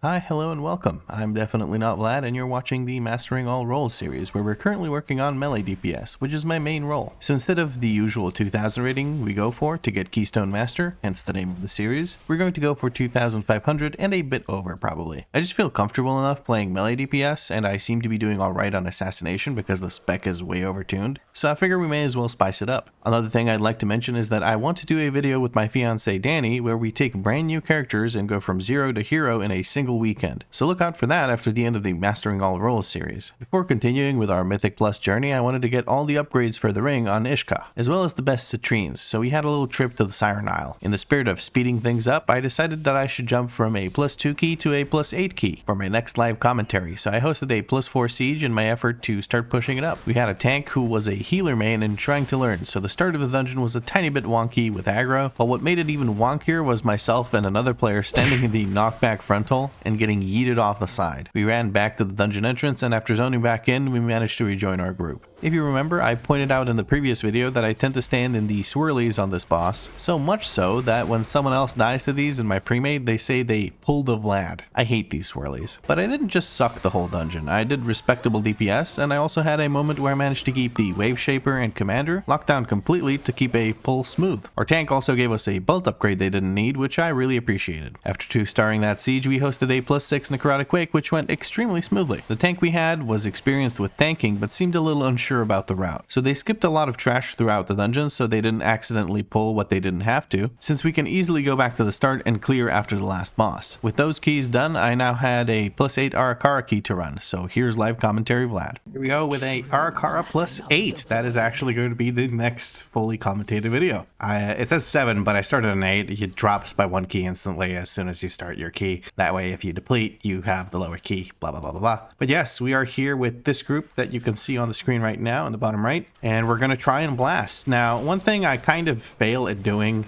Hi, hello, and welcome. I'm definitely not Vlad, and you're watching the Mastering All Roles series, where we're currently working on melee DPS, which is my main role. So instead of the usual 2000 rating we go for to get Keystone Master, hence the name of the series, we're going to go for 2500 and a bit over, probably. I just feel comfortable enough playing melee DPS, and I seem to be doing alright on Assassination because the spec is way overtuned, so I figure we may as well spice it up. Another thing I'd like to mention is that I want to do a video with my fiancée Danny, where we take brand new characters and go from 0 to hero in a single weekend. So look out for that after the end of the Mastering All Roles series. Before continuing with our Mythic Plus journey, I wanted to get all the upgrades for the ring on Ishka, as well as the best citrines, so we had a little trip to the Siren Isle. In the spirit of speeding things up, I decided that I should jump from a +2 key to a +8 key for my next live commentary, so I hosted a +4 siege in my effort to start pushing it up. We had a tank who was a healer main and trying to learn, so the start of the dungeon was a tiny bit wonky with aggro, but what made it even wonkier was myself and another player standing in the knockback frontal and getting yeeted off the side. We ran back to the dungeon entrance, and after zoning back in, we managed to rejoin our group. If you remember, I pointed out in the previous video that I tend to stand in the swirlies on this boss, so much so that when someone else dies to these in my pre-made, they say they pulled a Vlad. I hate these swirlies. But I didn't just suck the whole dungeon. I did respectable DPS, and I also had a moment where I managed to keep the Wave Shaper and Commander locked down completely to keep a pull smooth. Our tank also gave us a bolt upgrade they didn't need, which I really appreciated. After 2-starring that siege, we hosted a +6 Necrotic Quake, which went extremely smoothly. The tank we had was experienced with tanking, but seemed a little unsure about the route. So they skipped a lot of trash throughout the dungeon so they didn't accidentally pull what they didn't have to, since we can easily go back to the start and clear after the last boss. With those keys done, I now had a +8 Arakara key to run, so here's live commentary Vlad. Here we go with a Arakara +8. That is actually going to be the next fully commentated video. It says 7, but I started an 8. It drops by 1 key instantly as soon as you start your key. That way, if you deplete, you have the lower key, blah, blah, blah, blah, blah. But yes, we are here with this group that you can see on the screen right now in the bottom right, and we're going to try and blast. Now, one thing I kind of fail at doing,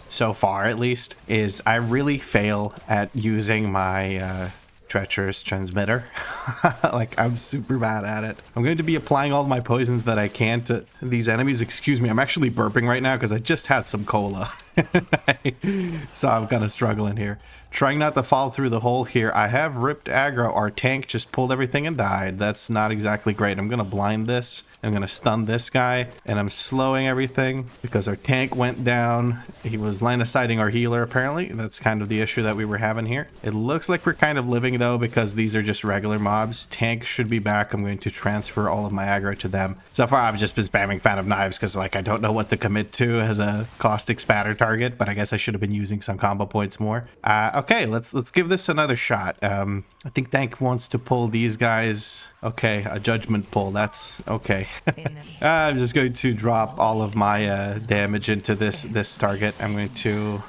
so far at least, is I really fail at using my treacherous transmitter. Like, I'm super bad at it. I'm going to be applying all my poisons that I can to these enemies. Excuse me, I'm actually burping right now because I just had some cola. So I'm kind of struggling here. Trying not to fall through the hole here. I have ripped aggro. Our tank just pulled everything and died. That's not exactly great. I'm going to blind this. I'm going to stun this guy. And I'm slowing everything because our tank went down. He was line of sighting our healer, apparently. That's kind of the issue that we were having here. It looks like we're kind of living, though, because these are just regular mobs. Tank should be back. I'm going to transfer all of my aggro to them. So far, I've just been spamming Fan of Knives because, like, I don't know what to commit to as a caustic spatter target, but I guess I should have been using some combo points more. Okay, let's give this another shot. I think Tank wants to pull these guys. Okay, a judgment pull. That's okay. I'm just going to drop all of my damage into this target. I'm going to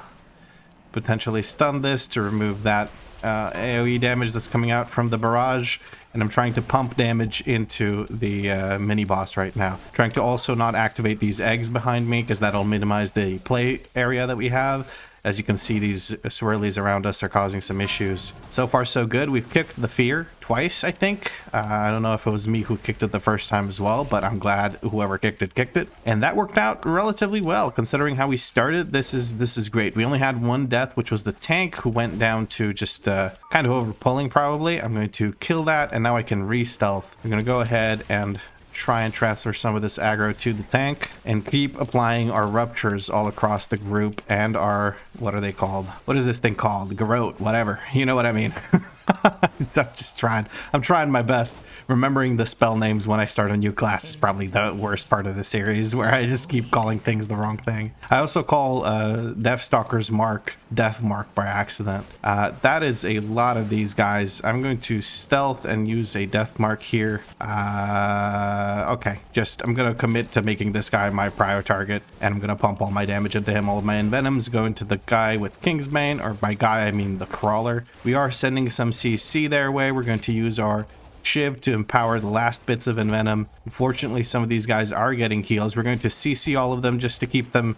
potentially stun this to remove that AoE damage that's coming out from the barrage. And I'm trying to pump damage into the mini boss right now. Trying to also not activate these eggs behind me because that'll minimize the play area that we have. As you can see, these swirlies around us are causing some issues. So far, so good. We've kicked the fear twice, I think. I don't know if it was me who kicked it the first time as well, but I'm glad whoever kicked it. And that worked out relatively well, considering how we started. This is great. We only had one death, which was the tank, who went down to just kind of over pulling, probably. I'm going to kill that, and now I can re-stealth. I'm going to go ahead and try and transfer some of this aggro to the tank and keep applying our ruptures all across the group and our, what are they called? What is this thing called? Garrote, whatever. You know what I mean. I'm trying my best. Remembering the spell names when I start a new class is probably the worst part of the series, where I just keep calling things the wrong thing. I also call Deathstalker's Mark Death Mark by accident. That is a lot of these guys. I'm going to stealth and use a Death Mark here. Okay, I'm going to commit to making this guy my prio target, and I'm going to pump all my damage into him. All of my envenoms go into the guy with Kingsbane, or by guy I mean the Crawler. We are sending some CC their way. We're going to use our Shiv to empower the last bits of Envenom. Unfortunately, some of these guys are getting heals. We're going to CC all of them just to keep them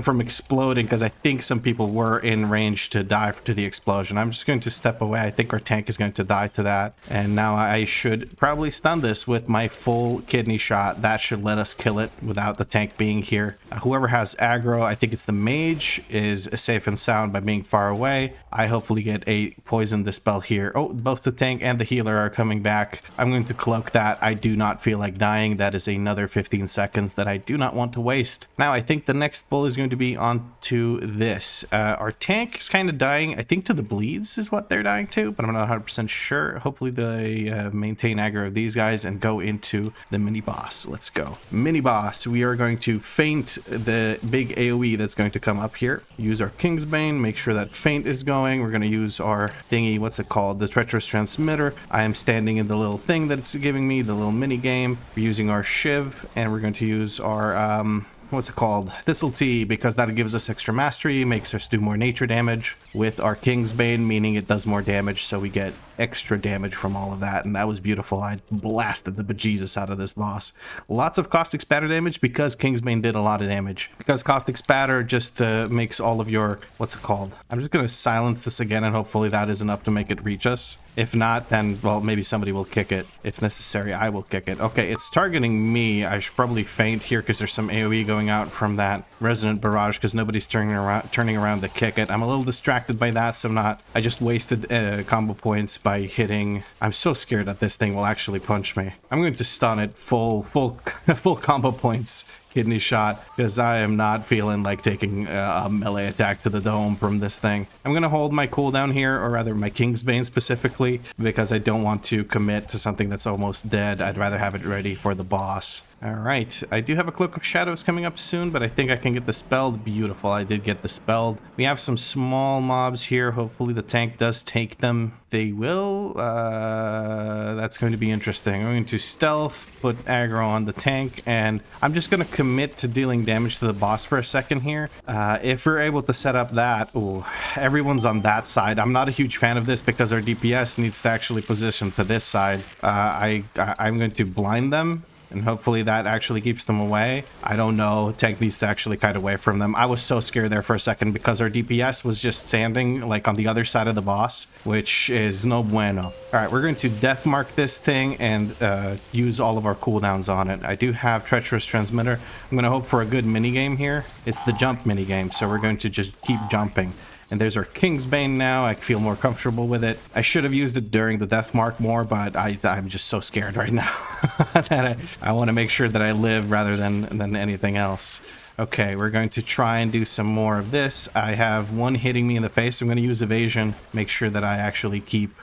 from exploding, because I think some people were in range to die to the explosion. I'm just going to step away. I think our tank is going to die to that. And now I should probably stun this with my full kidney shot. That should let us kill it without the tank being here. Whoever has aggro, I think it's the mage, is safe and sound by being far away. I hopefully get a poison dispel here. Oh, both the tank and the healer are coming back. I'm going to cloak that. I do not feel like dying. That is another 15 seconds that I do not want to waste. Now, I think the next bull is going to be onto this. Our tank is kind of dying. I think to the bleeds is what they're dying to, but I'm not 100% sure. Hopefully they maintain aggro of these guys and go into the mini boss. Let's go. Mini boss. We are going to feint the big AoE that's going to come up here. Use our Kingsbane. Make sure that feint is going. We're going to use our thingy. What's it called? The treacherous transmitter. I am standing in the little thing that it's giving me, the little mini game. We're using our shiv, and we're going to use our what's it called? Thistle Tea, because that gives us extra mastery, makes us do more nature damage with our Kingsbane, meaning it does more damage, so we get extra damage from all of that, and that was beautiful. I blasted the bejesus out of this boss. Lots of caustic spatter damage because Kingsbane did a lot of damage. Because caustic spatter just makes all of your, what's it called? I'm just going to silence this again, and hopefully that is enough to make it reach us. If not, then, well, maybe somebody will kick it. If necessary, I will kick it. Okay, it's targeting me. I should probably feint here because there's some AoE going out from that resonant barrage because nobody's turning around to kick it. I'm a little distracted by that, so I just wasted combo points by hitting. I'm so scared that this thing will actually punch me. I'm going to stun it full combo points. Kidney shot, because I am not feeling like taking a melee attack to the dome from this thing. I'm going to hold my cooldown here, or rather my Kingsbane specifically, because I don't want to commit to something that's almost dead. I'd rather have it ready for the boss. All right, I do have a Cloak of Shadows coming up soon, but I think I can get the spelled. Beautiful, I did get the spelled. We have some small mobs here. Hopefully the tank does take them. They will. That's going to be interesting. I'm going to stealth, put aggro on the tank, and I'm just going to commit to dealing damage to the boss for a second here. If we're able to set up that, ooh, everyone's on that side. I'm not a huge fan of this because our DPS needs to actually position to this side. I'm going to blind them, and hopefully that actually keeps them away. I don't know. Tank needs to actually kite away from them. I was so scared there for a second because our DPS was just standing like on the other side of the boss, which is no bueno. All right, we're going to death mark this thing and use all of our cooldowns on it. I do have treacherous transmitter. I'm going to hope for a good mini game here. It's the jump mini game, so we're going to just keep jumping. And there's our Kingsbane now. I feel more comfortable with it. I should have used it during the death mark more, but I'm just so scared right now that I want to make sure that I live rather than anything else. Okay, we're going to try and do some more of this. I have one hitting me in the face. I'm going to use evasion, make sure that I actually keep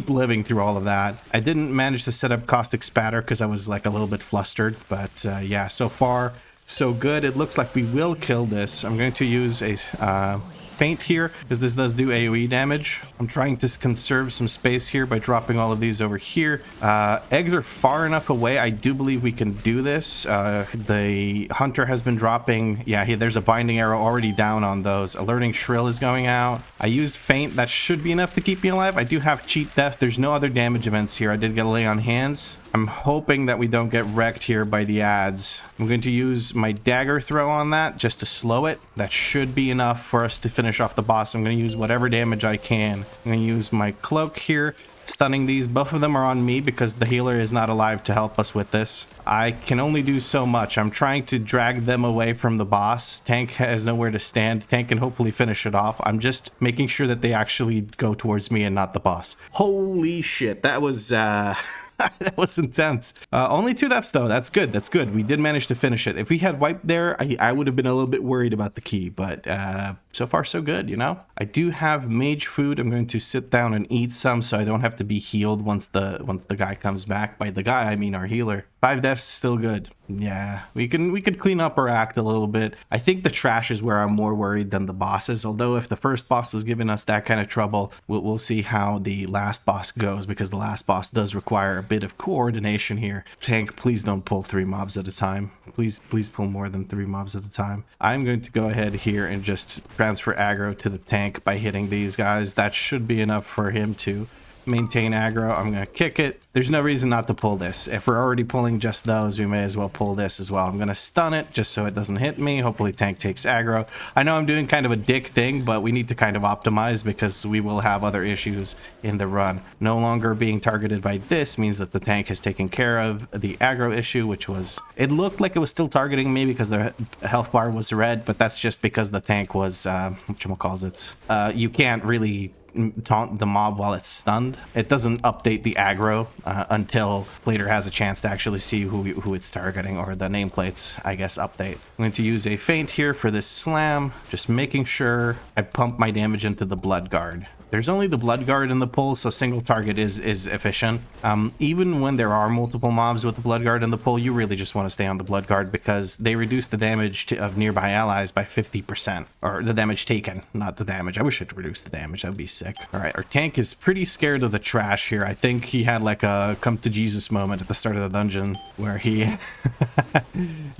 living through all of that. I didn't manage to set up caustic spatter because I was like a little bit flustered, but yeah, so far so good. It looks like we will kill this. I'm going to use a feint here because this does do AoE damage. I'm trying to conserve some space here by dropping all of these over here. Eggs are far enough away. I do believe we can do this. The hunter has been dropping. Yeah, there's a binding arrow already down on those. Alerting shrill is going out. I used feint. That should be enough to keep me alive. I do have cheat death. There's no other damage events here. I did get a lay on hands. I'm hoping that we don't get wrecked here by the adds. I'm going to use my dagger throw on that just to slow it. That should be enough for us to finish off the boss. I'm going to use whatever damage I can. I'm going to use my cloak here, stunning these. Both of them are on me because the healer is not alive to help us with this. I can only do so much. I'm trying to drag them away from the boss. Tank has nowhere to stand. Tank can hopefully finish it off. I'm just making sure that they actually go towards me and not the boss. Holy shit, that was that was intense. Only 2 deaths though. That's good. That's good. We did manage to finish it. If we had wiped there, I would have been a little bit worried about the key, but so far so good, you know? I do have mage food. I'm going to sit down and eat some so I don't have to be healed once the guy comes back. By the guy, I mean our healer. 5 deaths, still good. Yeah, we could clean up our act a little bit. I think the trash is where I'm more worried than the bosses. Although if the first boss was giving us that kind of trouble, we'll see how the last boss goes, because the last boss does require a bit of coordination here. Tank, please don't pull 3 mobs at a time. Please pull more than 3 mobs at a time. I'm going to go ahead here and just transfer aggro to the tank by hitting these guys. That should be enough for him to maintain aggro. I'm gonna kick it. There's no reason not to pull this. If we're already pulling just those, we may as well pull this as well. I'm gonna stun it just so it doesn't hit me. Hopefully tank takes aggro. I know I'm doing kind of a dick thing, but we need to kind of optimize because we will have other issues in the run. No longer being targeted by this means that the tank has taken care of the aggro issue, which was, it looked like it was still targeting me because the health bar was red, but that's just because the tank was, whatchamacallit, you can't really taunt the mob while it's stunned. It doesn't update the aggro until later has a chance to actually see who it's targeting, or the nameplates, I guess, update. I'm going to use a feint here for this slam, just making sure I pump my damage into the blood guard. There's only the blood guard in the pull, so single target is efficient. Even when there are multiple mobs with the blood guard in the pull, you really just want to stay on the blood guard because they reduce the damage of nearby allies by 50%, or the damage taken, not the damage. I wish it reduced the damage. That would be sick. All right, our tank is pretty scared of the trash here. I think he had like a come to Jesus moment at the start of the dungeon where he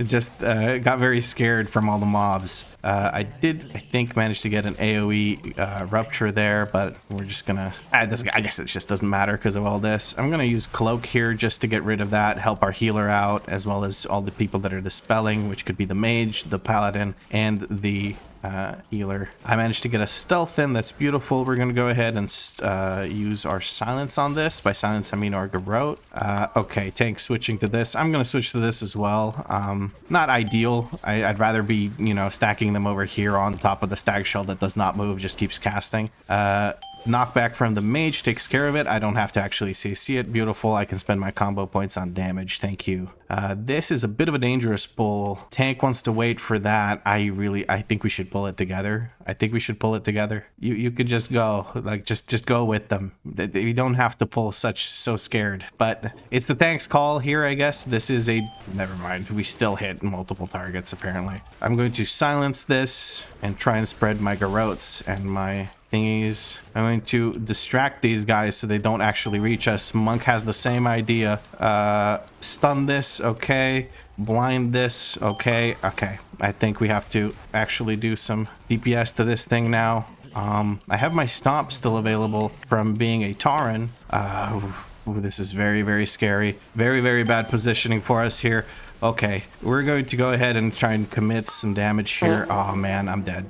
just got very scared from all the mobs. I think, manage to get an AoE rupture there, but we're just gonna... I guess it just doesn't matter because of all this. I'm gonna use Cloak here just to get rid of that, help our healer out, as well as all the people that are dispelling, which could be the mage, the paladin, and the healer. I managed to get a stealth in. That's beautiful. We're going to go ahead and use our silence on this. By silence, I mean our garrote. Okay, tank switching to this. I'm going to switch to this as well. Not ideal. I'd rather be, you know, stacking them over here on top of the stag shell that does not move, just keeps casting. Knockback from the mage takes care of it. I don't have to actually CC it. Beautiful. I can spend my combo points on damage. Thank you. This is a bit of a dangerous pull. Tank wants to wait for that. I think we should pull it together. I think we should pull it together. You could just go, like, just go with them. You don't have to pull so scared. But it's the tank's call here, I guess. This is a... Never mind. We still hit multiple targets, apparently. I'm going to silence this and try and spread my garrotes and my... thingies. I'm going to distract these guys so they don't actually reach us. Monk has the same idea. Stun this, okay. Blind this, okay. Okay, I think we have to actually do some DPS to this thing now. I have my stomp still available from being a Tauren. Ooh, this is very, very scary. Very, very bad positioning for us here. Okay, we're going to go ahead and try and commit some damage here. Oh man, I'm dead.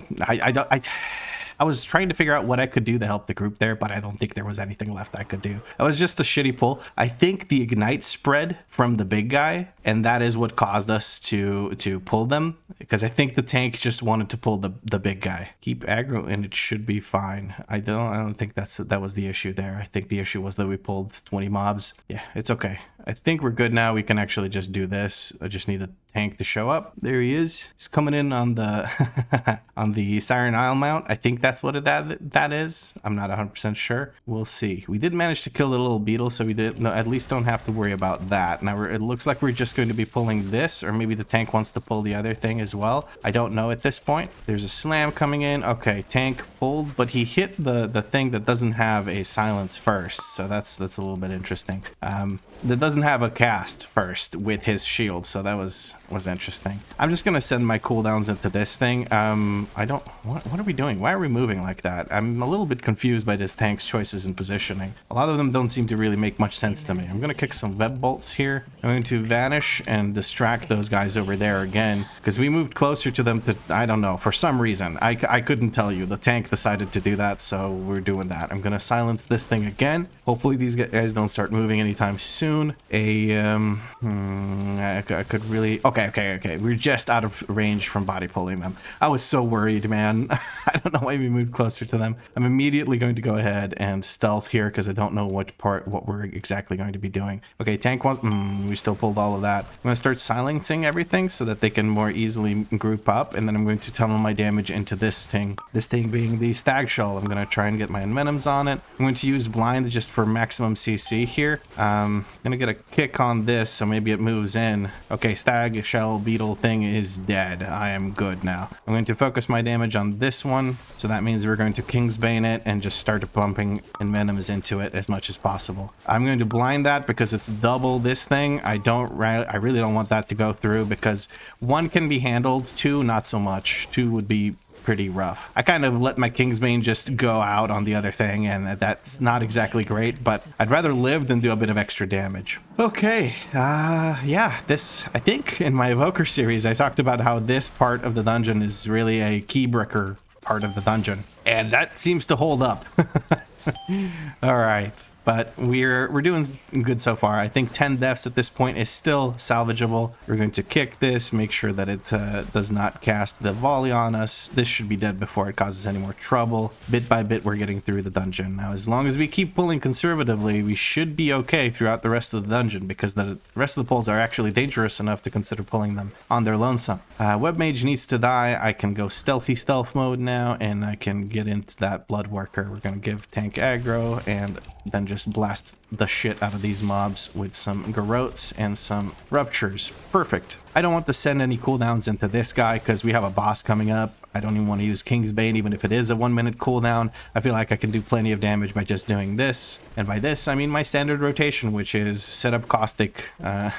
I was trying to figure out what I could do to help the group there, but I don't think there was anything left I could do. It was just a shitty pull. I think the ignite spread from the big guy, and that is what caused us to pull them, because I think the tank just wanted to pull the big guy. Keep aggro and it should be fine. I don't think that was the issue there. I think the issue was that we pulled 20 mobs. Yeah, it's okay. I think we're good now. We can actually just do this. I just need a tank to show up. There he is. He's coming in on the on the Siren Isle mount. I think that's what that is. I'm not 100% sure. We'll see. We did manage to kill the little beetle, so we at least don't have to worry about that. Now it looks like we're just going to be pulling this, or maybe the tank wants to pull the other thing as well. I don't know at this point. There's a slam coming in. Okay, tank pulled, but he hit the thing that doesn't have a silence first, so that's a little bit interesting. That doesn't have a cast first with his shield, so that was interesting. I'm just gonna send my cooldowns into this thing. What are we doing? Why are we moving like that? I'm a little bit confused by this tank's choices in positioning. A lot of them don't seem to really make much sense to me. I'm gonna kick some web bolts here. I'm going to vanish and distract those guys over there again, because we moved closer to them to, I don't know, for some reason. I couldn't tell you. The tank decided to do that, so we're doing that. I'm gonna silence this thing again. Hopefully these guys don't start moving anytime soon. I could really... Okay. We're just out of range from body pulling them. I was so worried, man. I don't know why we moved closer to them. I'm immediately going to go ahead and stealth here because I don't know what we're exactly going to be doing. Okay, tank wants... we still pulled all of that. I'm going to start silencing everything so that they can more easily group up, and then I'm going to tunnel my damage into this thing. This thing being the stag shell. I'm going to try and get my envenoms on it. I'm going to use blind just for maximum CC here. I'm going to get a kick on this, so maybe it moves in. Okay, stag shell beetle thing is dead. I am good now. I'm going to focus my damage on this one, so that means we're going to Kingsbane it and just start pumping envenoms into it as much as possible. I'm going to blind that because it's double this thing. I really don't want that to go through, because 1 can be handled, 2 not so much. 2 would be pretty rough. I kind of let my Kingsbane just go out on the other thing, and that's not exactly great, but I'd rather live than do a bit of extra damage. Okay, yeah, this, I think in my Evoker series, I talked about how this part of the dungeon is really a keybreaker part of the dungeon, and that seems to hold up. All right. But we're doing good so far. I think 10 deaths at this point is still salvageable. We're going to kick this, make sure that it does not cast the volley on us. This should be dead before it causes any more trouble. Bit by bit, we're getting through the dungeon. Now, as long as we keep pulling conservatively, we should be okay throughout the rest of the dungeon, because the rest of the pulls are actually dangerous enough to consider pulling them on their lonesome. Web Mage needs to die. I can go stealthy stealth mode now, and I can get into that Blood Worker. We're going to give tank aggro, and then just blast the shit out of these mobs with some garrotes and some ruptures. Perfect. I don't want to send any cooldowns into this guy because we have a boss coming up. I don't even want to use Kingsbane, even if it is a 1 minute cooldown. I feel like I can do plenty of damage by just doing this. And by this, I mean my standard rotation, which is set up Caustic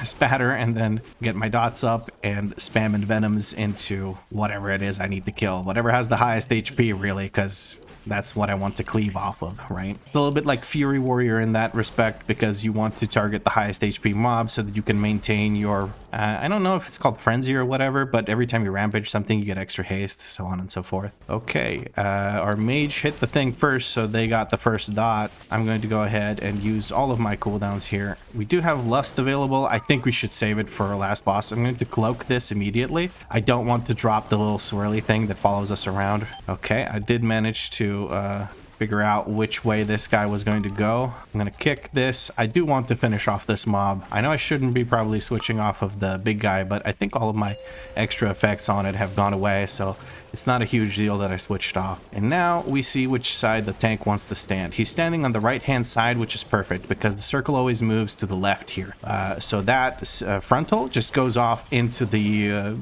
Spatter and then get my dots up and spam Envenoms into whatever it is I need to kill. Whatever has the highest HP, really, because that's what I want to cleave off of, right? It's a little bit like Fury Warrior in that respect, because you want to target the highest HP mob so that you can maintain your, I don't know if it's called Frenzy or whatever, but every time you rampage something, you get extra haste, so on and so forth. Okay, our mage hit the thing first, so they got the first dot. I'm going to go ahead and use all of my cooldowns here. We do have Lust available. I think we should save it for our last boss. I'm going to cloak this immediately. I don't want to drop the little swirly thing that follows us around. Okay, I did manage to figure out which way this guy was going to go. I'm going to kick this. I do want to finish off this mob. I know I shouldn't be probably switching off of the big guy, but I think all of my extra effects on it have gone away, so it's not a huge deal that I switched off. And now we see which side the tank wants to stand. He's standing on the right-hand side, which is perfect because the circle always moves to the left here. So that frontal just goes off into the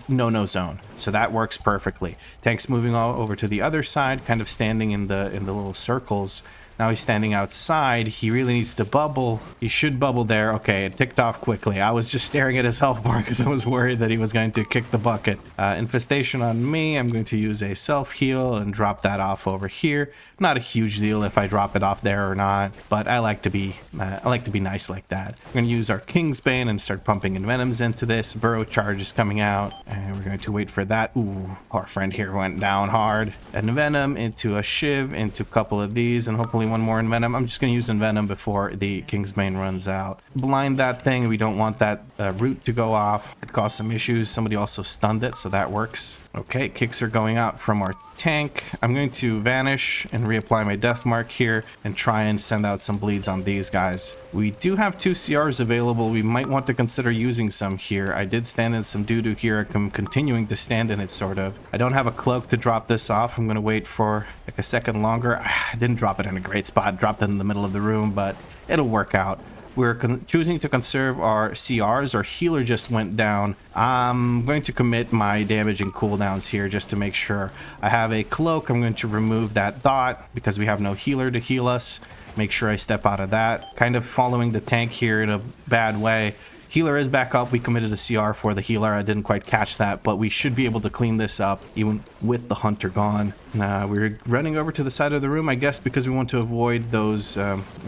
no-no zone. So that works perfectly. Tank's moving all over to the other side, kind of standing in the little circles. Now he's standing outside. He really needs to bubble. He should bubble there. Okay, it ticked off quickly. I was just staring at his health bar because I was worried that he was going to kick the bucket. Infestation on me. I'm going to use a self-heal and drop that off over here. Not a huge deal if I drop it off there or not, but I like to be nice like that. I'm going to use our Kingsbane and start pumping Envenoms into this. Burrow Charge is coming out, and we're going to wait for that. Ooh, our friend here went down hard. Envenom into a Shiv, into a couple of these, and hopefully one more Envenom. I'm just going to use Envenom before the Kingsbane runs out. Blind that thing. We don't want that root to go off. It caused some issues. Somebody also stunned it, so that works. Okay, kicks are going out from our tank. I'm going to vanish and reapply my death mark here and try and send out some bleeds on these guys. We do have 2 CRs available. We might want to consider using some here. I did stand in some doo-doo here. I'm continuing to stand in it, sort of. I don't have a cloak to drop this off. I'm going to wait for like a second longer. I didn't drop it in a great spot. Dropped it in the middle of the room, but it'll work out. We're choosing to conserve our CRs. Our healer just went down. I'm going to commit my damaging cooldowns here just to make sure. I have a cloak. I'm going to remove that dot because we have no healer to heal us. Make sure I step out of that. Kind of following the tank here in a bad way. Healer is back up. We committed a CR for the healer. I didn't quite catch that, but we should be able to clean this up even with the hunter gone. We're running over to the side of the room, I guess, because we want to avoid those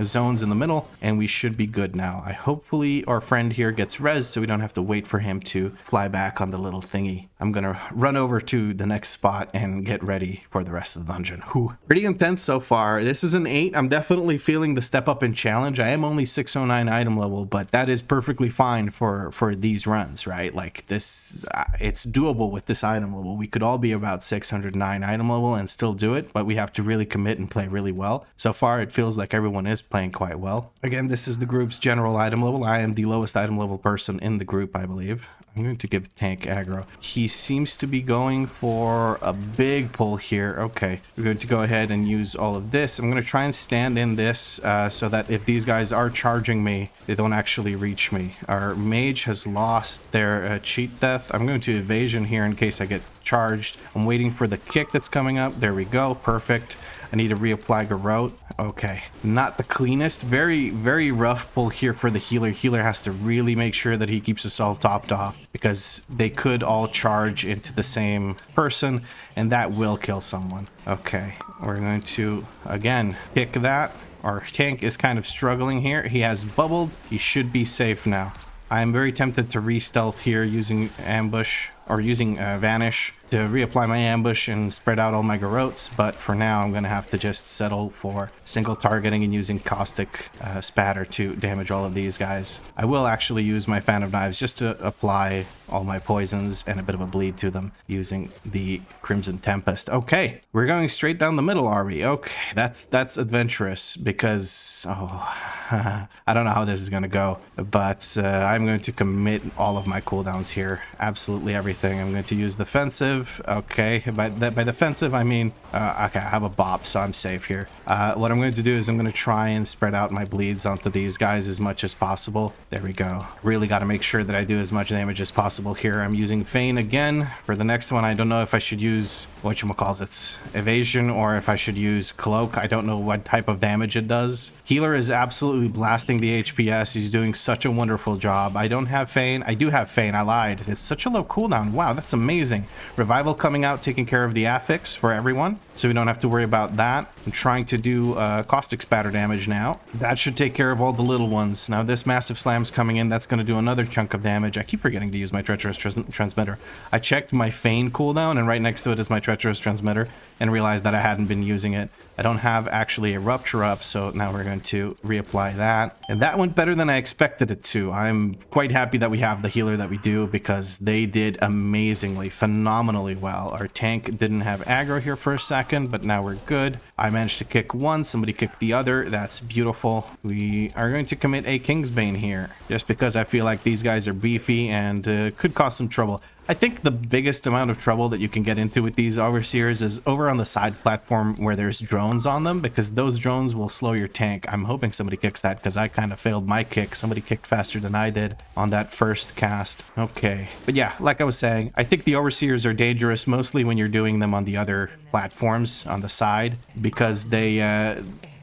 zones in the middle, and we should be good now. Hopefully our friend here gets res, so we don't have to wait for him to fly back on the little thingy. I'm gonna run over to the next spot and get ready for the rest of the dungeon. Whew. Pretty intense so far. This is an 8. I'm definitely feeling the step up in challenge. I am only 609 item level, but that is perfectly fine for these runs, right? Like this, it's doable with this item level. We could all be about 609 item level and still do it, but we have to really commit and play really well. So far, it feels like everyone is playing quite well. Again, this is the group's general item level. I am the lowest item level person in the group, I believe. I'm going to give tank aggro. He seems to be going for a big pull here. Okay, we're going to go ahead and use all of this. I'm going to try and stand in this so that if these guys are charging me, they don't actually reach me. Our mage has lost their cheat death. I'm going to evasion here in case I get charged. I'm waiting for the kick that's coming up. There we go. Perfect. I need to reapply Garrote. Okay, not the cleanest. Very rough pull here for the healer. Healer has to really make sure that he keeps himself topped off, because they could all charge into the same person, and that will kill someone. Okay, we're going to, again, kick that. Our tank is kind of struggling here. He has bubbled. He should be safe now. I'm very tempted to re-stealth here using ambush, or using vanish to reapply my ambush and spread out all my garrotes, but for now I'm gonna have to just settle for single targeting and using caustic spatter to damage all of these guys. I will actually use my fan of knives just to apply all my poisons and a bit of a bleed to them using the Crimson Tempest. Okay, we're going straight down the middle, are we? Okay, that's adventurous, because I don't know how this is gonna go, but I'm going to commit all of my cooldowns here, absolutely everything. I'm going to use defensive. Okay, by defensive I mean okay, I have a bop, so I'm safe here. What I'm going to do is I'm going to try and spread out my bleeds onto these guys as much as possible. There we go. Really got to make sure that I do as much damage as possible here. I'm using Feign again. For the next one, I don't know if I should use whatchamacallits, evasion, or if I should use cloak. I don't know what type of damage it does. Healer is absolutely blasting the HPS. He's doing such a wonderful job. I don't have Feign. I do have Feign. I lied. It's such a low cooldown. Wow, that's amazing. Revival coming out, taking care of the affix for everyone, so we don't have to worry about that. I'm trying to do caustic spatter damage now. That should take care of all the little ones. Now this massive slam's coming in. That's going to do another chunk of damage. I keep forgetting to use my treacherous transmitter. I checked my Feign cooldown, and right next to it is my treacherous transmitter, and realized that I hadn't been using it. I don't have actually a rupture up, so now we're going to reapply that. And that went better than I expected it to. I'm quite happy that we have the healer that we do, because they did amazingly, phenomenally well. Our tank didn't have aggro here for a second, but now we're good. I managed to kick one, somebody kicked the other. That's beautiful. We are going to commit a Kingsbane here, just because I feel like these guys are beefy and could cause some trouble. I think the biggest amount of trouble that you can get into with these overseers is over on the side platform where there's drones on them, because those drones will slow your tank. I'm hoping somebody kicks that, because I kind of failed my kick. Somebody kicked faster than I did on that first cast. Okay, but yeah, like I was saying, I think the overseers are dangerous mostly when you're doing them on the other platforms on the side, because they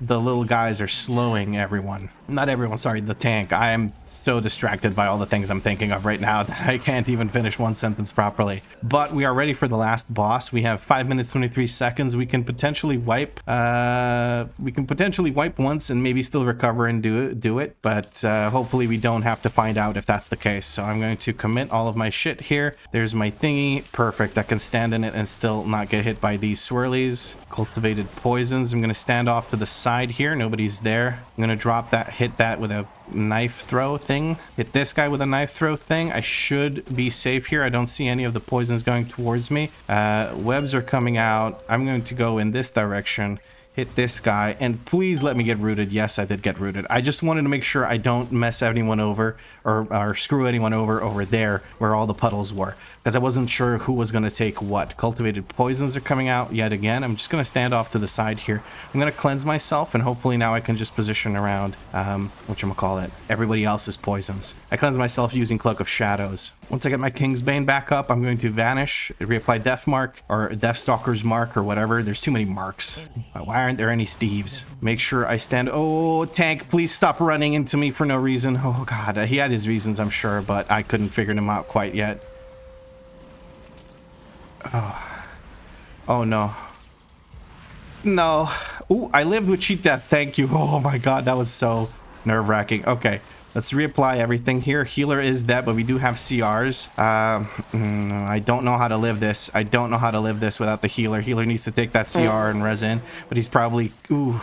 the little guys are slowing everyone. Not everyone, sorry, the tank. I am so distracted by all the things I'm thinking of right now that I can't even finish one sentence properly. But we are ready for the last boss. We have 5 minutes 23 seconds. We can potentially wipe once and maybe still recover and do it, but hopefully we don't have to find out if that's the case. So I'm going to commit all of my shit here. There's my thingy. Perfect. I can stand in it and still not get hit by these swirlies. Cultivated poisons. I'm going to stand off to the side here. Nobody's there. I'm going to drop that, hit that with a knife throw thing. Hit this guy with a knife throw thing. I should be safe here. I don't see any of the poisons going towards me. Webs are coming out. I'm going to go in this direction. Hit this guy, and please let me get rooted. Yes, I did get rooted. I just wanted to make sure I don't mess anyone over or screw anyone over there where all the puddles were, because I wasn't sure who was going to take what. Cultivated poisons are coming out yet again. I'm just going to stand off to the side here. I'm going to cleanse myself, and hopefully now I can just position around whatchamacallit, everybody else's poisons. I cleanse myself using Cloak of Shadows. Once I get my Kingsbane back up, I'm going to vanish, reapply Death Mark or Deathstalker's Mark or whatever. There's too many marks. Why aren't there any Steves? Make sure I stand. Oh, tank, please stop running into me for no reason. Oh god, he had his reasons, I'm sure, but I couldn't figure them out quite yet. Oh no. No. Ooh, I lived with cheat death. Thank you. Oh my god, that was so nerve-wracking. Okay, let's reapply everything here. Healer is dead, but we do have CRs. I don't know how to live this. I don't know how to live this without the healer. Healer needs to take that CR and res in, but he's probably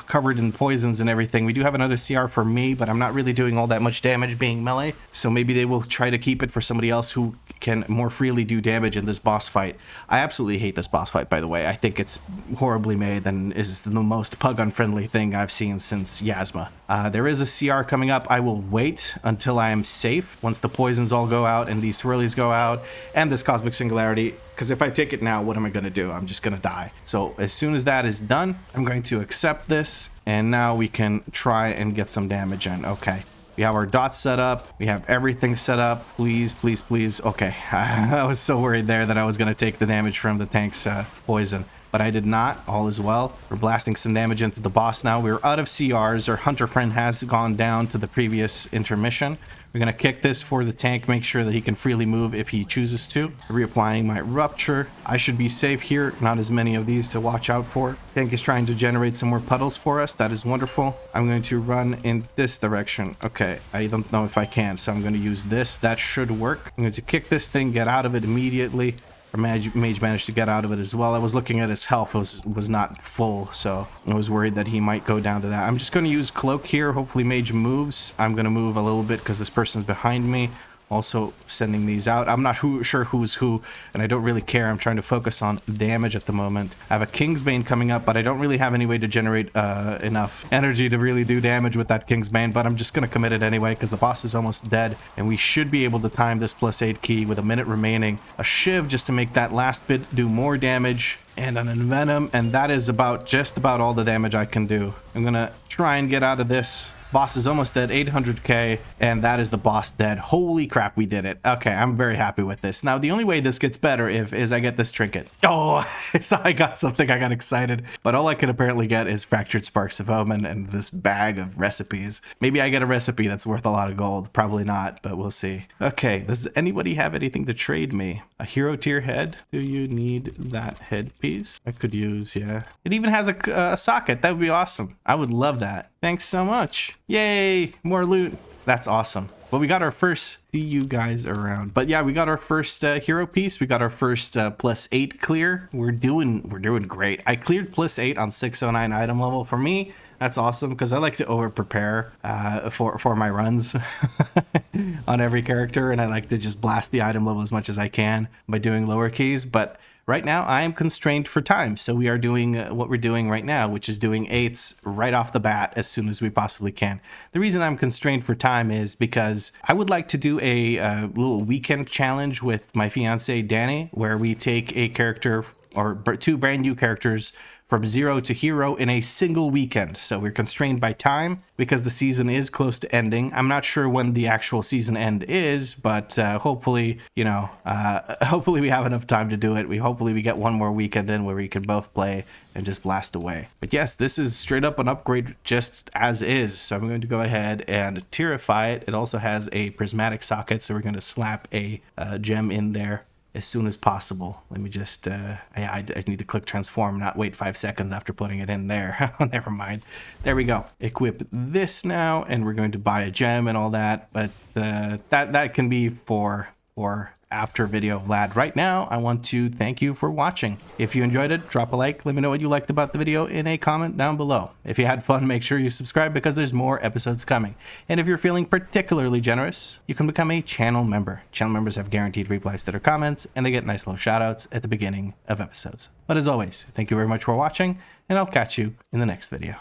covered in poisons and everything. We do have another CR for me, but I'm not really doing all that much damage being melee, so maybe they will try to keep it for somebody else who can more freely do damage in this boss fight. I absolutely hate this boss fight, by the way. I think it's horribly made and is the most pug-unfriendly thing I've seen since Yasma. There is a CR coming up. I will wait until I am safe once the poisons all go out and these swirlies go out and this Cosmic Singularity, because if I take it now, what am I going to do? I'm just going to die. So as soon as that is done, I'm going to accept this, and now we can try and get some damage in. Okay. We have our dots set up. We have everything set up. Please, please, please. Okay. I was so worried there that I was going to take the damage from the tank's poison. but I did not. All is well. We're blasting some damage into the boss now. We're out of CRs. Our hunter friend has gone down to the previous intermission. We're going to kick this for the tank, make sure that he can freely move if he chooses to. Reapplying my rupture. I should be safe here. Not as many of these to watch out for. Tank is trying to generate some more puddles for us. That is wonderful. I'm going to run in this direction. Okay, I don't know if I can, so I'm going to use this. That should work. I'm going to kick this thing, get out of it immediately. Our mage managed to get out of it as well. I was looking at his health, was not full, so I was worried that he might go down to that. I'm just going to use cloak here. Hopefully mage moves. I'm going to move a little bit because this person's behind me. Also sending these out. I'm not sure who's who, and I don't really care. I'm trying to focus on damage at the moment. I have a Kingsbane coming up, but I don't really have any way to generate enough energy to really do damage with that Kingsbane, but I'm just going to commit it anyway because the boss is almost dead, and we should be able to time this +8 key with a minute remaining. A Shiv just to make that last bit do more damage, and an Envenom, and that is just about all the damage I can do. I'm going to try and get out of this. Boss is almost dead, 800k, and that is the boss dead. Holy crap, we did it. Okay, I'm very happy with this. Now, the only way this gets better is I get this trinket. Oh, so I got something, I got excited. But all I can apparently get is Fractured Sparks of Omen and this bag of recipes. Maybe I get a recipe that's worth a lot of gold. Probably not, but we'll see. Okay, does anybody have anything to trade me? A hero tier head? Do you need that headpiece? I could use, yeah. It even has a socket. That would be awesome. I would love that. Thanks so much. Yay, more loot. That's awesome. Well, we got our first, see you guys around. But yeah, we got our first hero piece. We got our first +8 clear. We're doing great. I cleared +8 on 609 item level. For me, that's awesome because I like to over prepare for my runs on every character, and I like to just blast the item level as much as I can by doing lower keys. But right now, I am constrained for time, so we are doing what we're doing right now, which is doing 8s right off the bat as soon as we possibly can. The reason I'm constrained for time is because I would like to do a little weekend challenge with my fiance Danny, where we take a character or 2 brand new characters from 0 to hero in a single weekend. So we're constrained by time because the season is close to ending. I'm not sure when the actual season end is, but hopefully, hopefully we have enough time to do it. Hopefully we get one more weekend in where we can both play and just blast away. But yes, this is straight up an upgrade just as is. So I'm going to go ahead and tierify it. It also has a prismatic socket, so we're going to slap a gem in there as soon as possible. Let me just, I need to click transform, not wait 5 seconds after putting it in there. Never mind. There we go. Equip this now, and we're going to buy a gem and all that, but that can be for after video Vlad. Right now, I want to thank you for watching. If you enjoyed it, drop a like. Let me know what you liked about the video in a comment down below. If you had fun, make sure you subscribe because there's more episodes coming. And if you're feeling particularly generous, you can become a channel member. Channel members have guaranteed replies to their comments, and they get nice little shout outs at the beginning of episodes. But as always, thank you very much for watching, and I'll catch you in the next video.